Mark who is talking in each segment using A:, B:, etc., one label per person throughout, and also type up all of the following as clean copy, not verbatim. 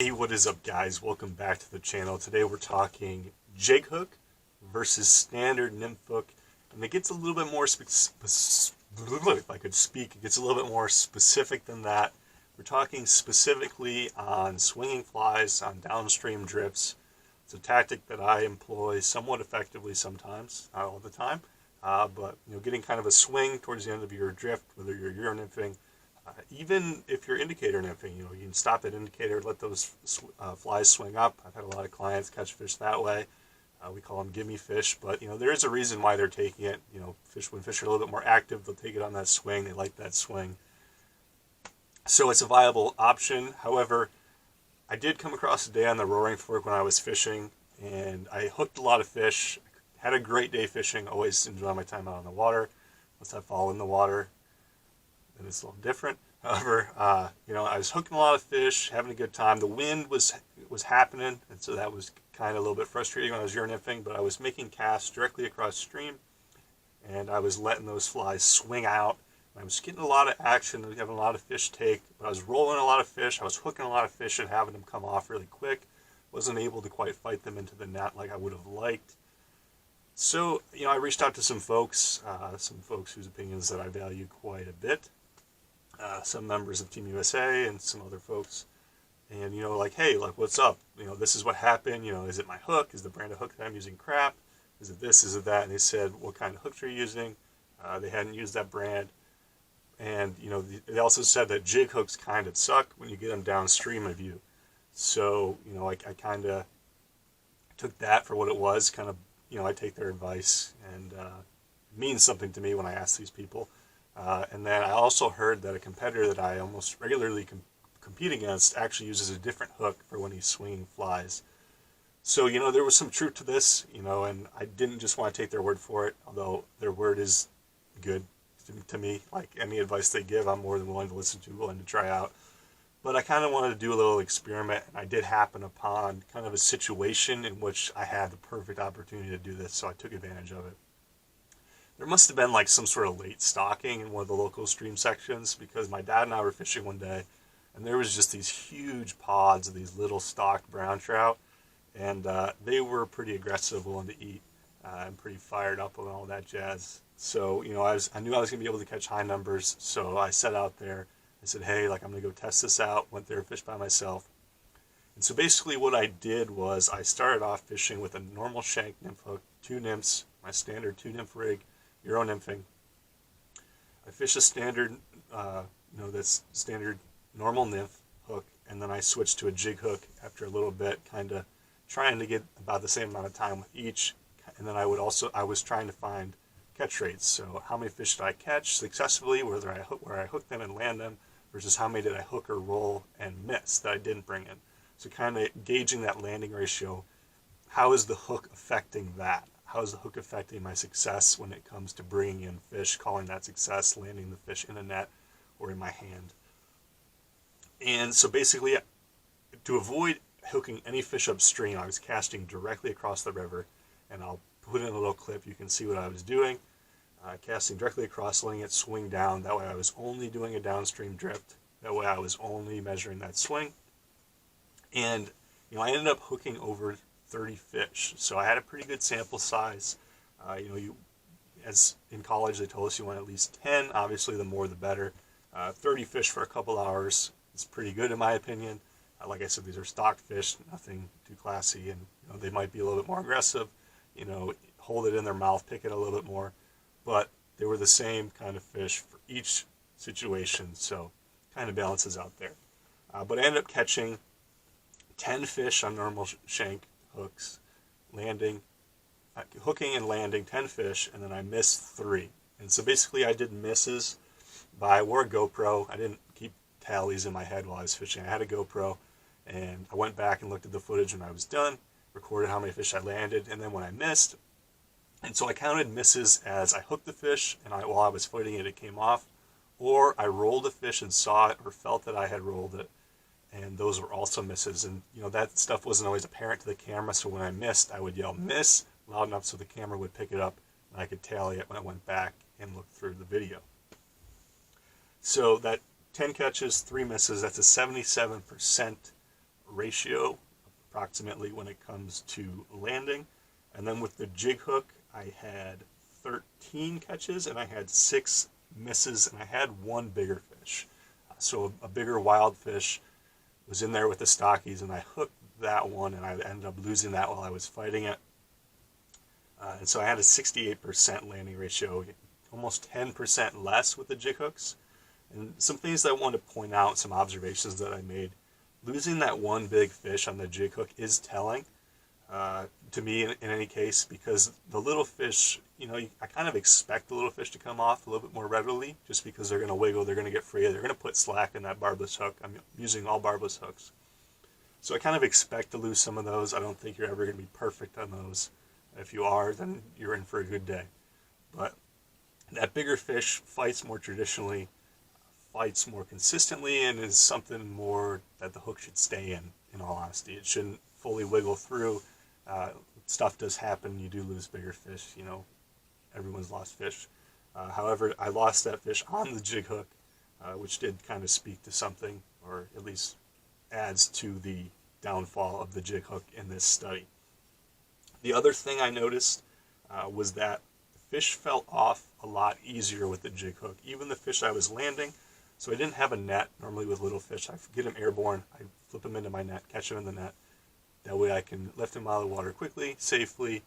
A: Hey, what is up, guys? Welcome back to the channel. Today we're talking jig hook versus standard nymph hook, and it gets a little bit more if I could speak, it gets a little bit more specific than that. We're talking specifically on swinging flies on downstream drips. It's a tactic that I employ somewhat effectively sometimes, not all the time, but getting kind of a swing towards the end of your drift, whether you're Euro nymphing. Even if you're indicator nymphing, you can stop at indicator, let those flies swing up. I've had a lot of clients catch fish that way. We call them gimme fish, but there is a reason why they're taking it. When fish are a little bit more active, they'll take it on that swing. They like that swing, so it's a viable option. However, I did come across a day on the Roaring Fork when I was fishing, and I hooked a lot of fish. Had a great day fishing. Always enjoy my time out on the water. Once I fall in the water, and it's a little different. However, I was hooking a lot of fish, having a good time. The wind was happening, and so that was kind of a little bit frustrating when I was Euro nymphing, but I was making casts directly across stream, and I was letting those flies swing out. I was getting a lot of action, having a lot of fish take, but I was rolling a lot of fish. I was hooking a lot of fish and having them come off really quick. Wasn't able to quite fight them into the net like I would have liked. So, I reached out to some folks whose opinions that I value quite a bit. Some members of Team USA and some other folks, and hey, what's up? This is what happened. Is it my hook? Is the brand of hook that I'm using crap? Is it this? Is it that? And they said, what kind of hooks are you using? They hadn't used that brand, and they also said that jig hooks kind of suck when you get them downstream of you. So I kind of took that for what it was. Kind of I take their advice, and it means something to me when I ask these people. And then I also heard that a competitor that I almost regularly compete against actually uses a different hook for when he's swinging flies. So, there was some truth to this, and I didn't just want to take their word for it, although their word is good to me. Like any advice they give, I'm more than willing to listen to, willing to try out. But I kind of wanted to do a little experiment, and I did happen upon kind of a situation in which I had the perfect opportunity to do this, so I took advantage of it. There must have been some sort of late stocking in one of the local stream sections, because my dad and I were fishing one day, and there was just these huge pods of these little stocked brown trout, and they were pretty aggressive, willing to eat, and pretty fired up and all that jazz. So I knew I was going to be able to catch high numbers, so I set out there. I said, hey, I'm going to go test this out. Went there, fished by myself. And so basically what I did was I started off fishing with a normal shank nymph hook, 2 nymphs, my standard 2 nymph rig, Euro nymphing. I fish a standard, that's standard normal nymph hook, and then I switched to a jig hook after a little bit, kind of trying to get about the same amount of time with each. And then I was trying to find catch rates. So how many fish did I catch successfully, where I hooked them and land them, versus how many did I hook or roll and miss that I didn't bring in. So kind of gauging that landing ratio. How is the hook affecting that? How is the hook affecting my success when it comes to bringing in fish, calling that success, landing the fish in a net or in my hand? And so basically, to avoid hooking any fish upstream, I was casting directly across the river, and I'll put in a little clip. You can see what I was doing. Casting directly across, letting it swing down. That way I was only doing a downstream drift. That way I was only measuring that swing. And I ended up hooking over 30 fish. So I had a pretty good sample size. As in college they told us you want at least 10. Obviously the more the better. 30 fish for a couple hours is pretty good in my opinion. Like I said, these are stocked fish, nothing too classy, and they might be a little bit more aggressive. Hold it in their mouth, pick it a little bit more. But they were the same kind of fish for each situation, so kind of balances out there. But I ended up catching 10 fish on normal shank hooks, hooking and landing 10 fish, and then I missed 3. And so basically I did misses. I wore a GoPro. I didn't keep tallies in my head while I was fishing. I had a GoPro, and I went back and looked at the footage when I was done, recorded how many fish I landed, and then when I missed. And so I counted misses as I hooked the fish, and while I was fighting it, it came off, or I rolled a fish and saw it or felt that I had rolled it, and those were also misses. And that stuff wasn't always apparent to the camera, so when I missed, I would yell miss loud enough so the camera would pick it up, and I could tally it when I went back and looked through the video. So that 10 catches, 3 misses, that's a 77% ratio approximately when it comes to landing. And then with the jig hook, I had 13 catches and I had 6 misses, and I had one bigger fish. So a bigger wild fish was in there with the stockies, and I hooked that one, and I ended up losing that while I was fighting it. And so I had a 68% landing ratio, almost 10% less with the jig hooks. And some things that I want to point out, some observations that I made. Losing that one big fish on the jig hook is telling to me in any case, because the little fish, I kind of expect the little fish to come off a little bit more readily, just because they're going to wiggle, they're going to get free, they're going to put slack in that barbless hook. I'm using all barbless hooks. So I kind of expect to lose some of those. I don't think you're ever going to be perfect on those. If you are, then you're in for a good day. But that bigger fish fights more traditionally, fights more consistently, and is something more that the hook should stay in all honesty. It shouldn't fully wiggle through. Stuff does happen. You do lose bigger fish. Everyone's lost fish. However, I lost that fish on the jig hook, which did kind of speak to something, or at least adds to the downfall of the jig hook in this study. The other thing I noticed was that the fish fell off a lot easier with the jig hook, even the fish I was landing. So I didn't have a net. Normally with little fish, I get them airborne, I flip them into my net, catch them in the net. That way I can lift them out of the water quickly, safely,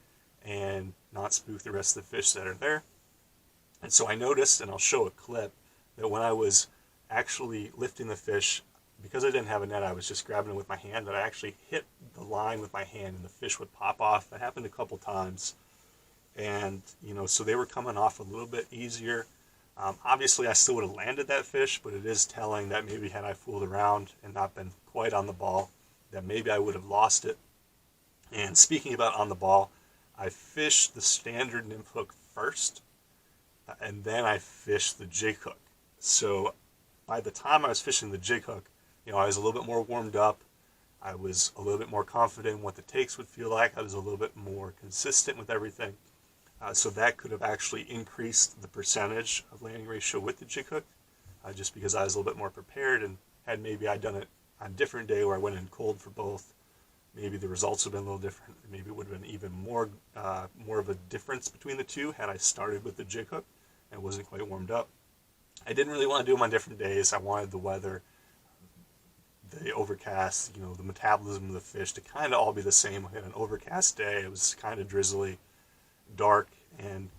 A: and not spook the rest of the fish that are there. And so I noticed, and I'll show a clip, that when I was actually lifting the fish, because I didn't have a net, I was just grabbing it with my hand, that I actually hit the line with my hand and the fish would pop off. That happened a couple times. And, so they were coming off a little bit easier. Obviously, I still would have landed that fish, but it is telling that maybe had I fooled around and not been quite on the ball, that maybe I would have lost it. And speaking about on the ball, I fished the standard nymph hook first, and then I fished the jig hook. So by the time I was fishing the jig hook, I was a little bit more warmed up. I was a little bit more confident in what the takes would feel like. I was a little bit more consistent with everything. So that could have actually increased the percentage of landing ratio with the jig hook, just because I was a little bit more prepared, and had maybe I done it on a different day where I went in cold for both, maybe the results would have been a little different. Maybe it would have been even more of a difference between the two had I started with the jig hook and wasn't quite warmed up. I didn't really want to do them on different days. I wanted the weather, the overcast, the metabolism of the fish to kind of all be the same. I had an overcast day. It was kind of drizzly, dark, and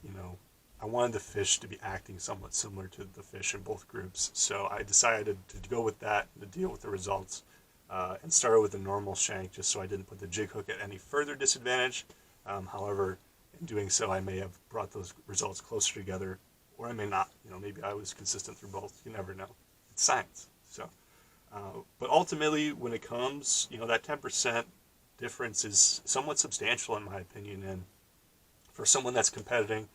A: I wanted the fish to be acting somewhat similar to the fish in both groups. So I decided to go with that, to deal with the results, and started with a normal shank, just so I didn't put the jig hook at any further disadvantage. However, in doing so, I may have brought those results closer together, or I may not. Maybe I was consistent through both. You never know. It's science. So, but ultimately, when it comes, that 10% difference is somewhat substantial in my opinion, and for someone that's competing,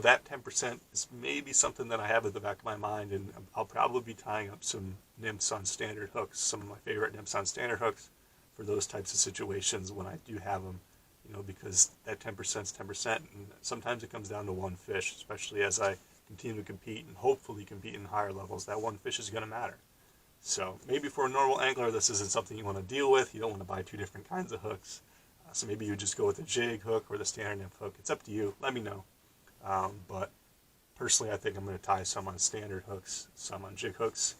A: that 10% is maybe something that I have at the back of my mind, and I'll probably be tying up some nymphs on standard hooks, some of my favorite nymphs on standard hooks, for those types of situations when I do have them, because that 10% is 10%, and sometimes it comes down to one fish, especially as I continue to compete and hopefully compete in higher levels. That one fish is going to matter. So maybe for a normal angler, this isn't something you want to deal with. You don't want to buy two different kinds of hooks. So maybe you just go with the jig hook or the standard nymph hook. It's up to you. Let me know. But personally, I think I'm going to tie some on standard hooks, some on jig hooks,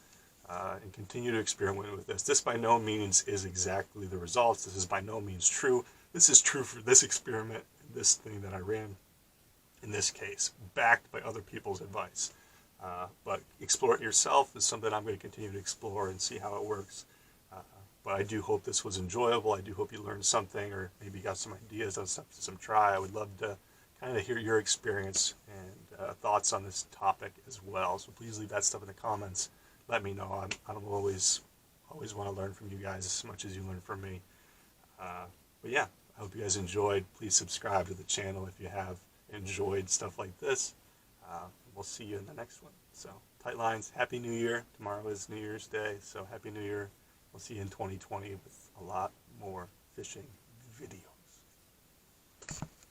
A: and continue to experiment with this. This by no means is exactly the results. This is by no means true. This is true for this experiment, this thing that I ran in this case, backed by other people's advice. But explore it yourself is something I'm going to continue to explore and see how it works. But I do hope this was enjoyable. I do hope you learned something, or maybe got some ideas on some try. I would love to kind of hear your experience and thoughts on this topic as well. So please leave that stuff in the comments. Let me know. I don't always want to learn from you guys as much as you learn from me. But yeah, I hope you guys enjoyed. Please subscribe to the channel if you have enjoyed stuff like this. We'll see you in the next one. So tight lines. Happy New Year. Tomorrow is New Year's Day, so Happy New Year. We'll see you in 2020 with a lot more fishing videos.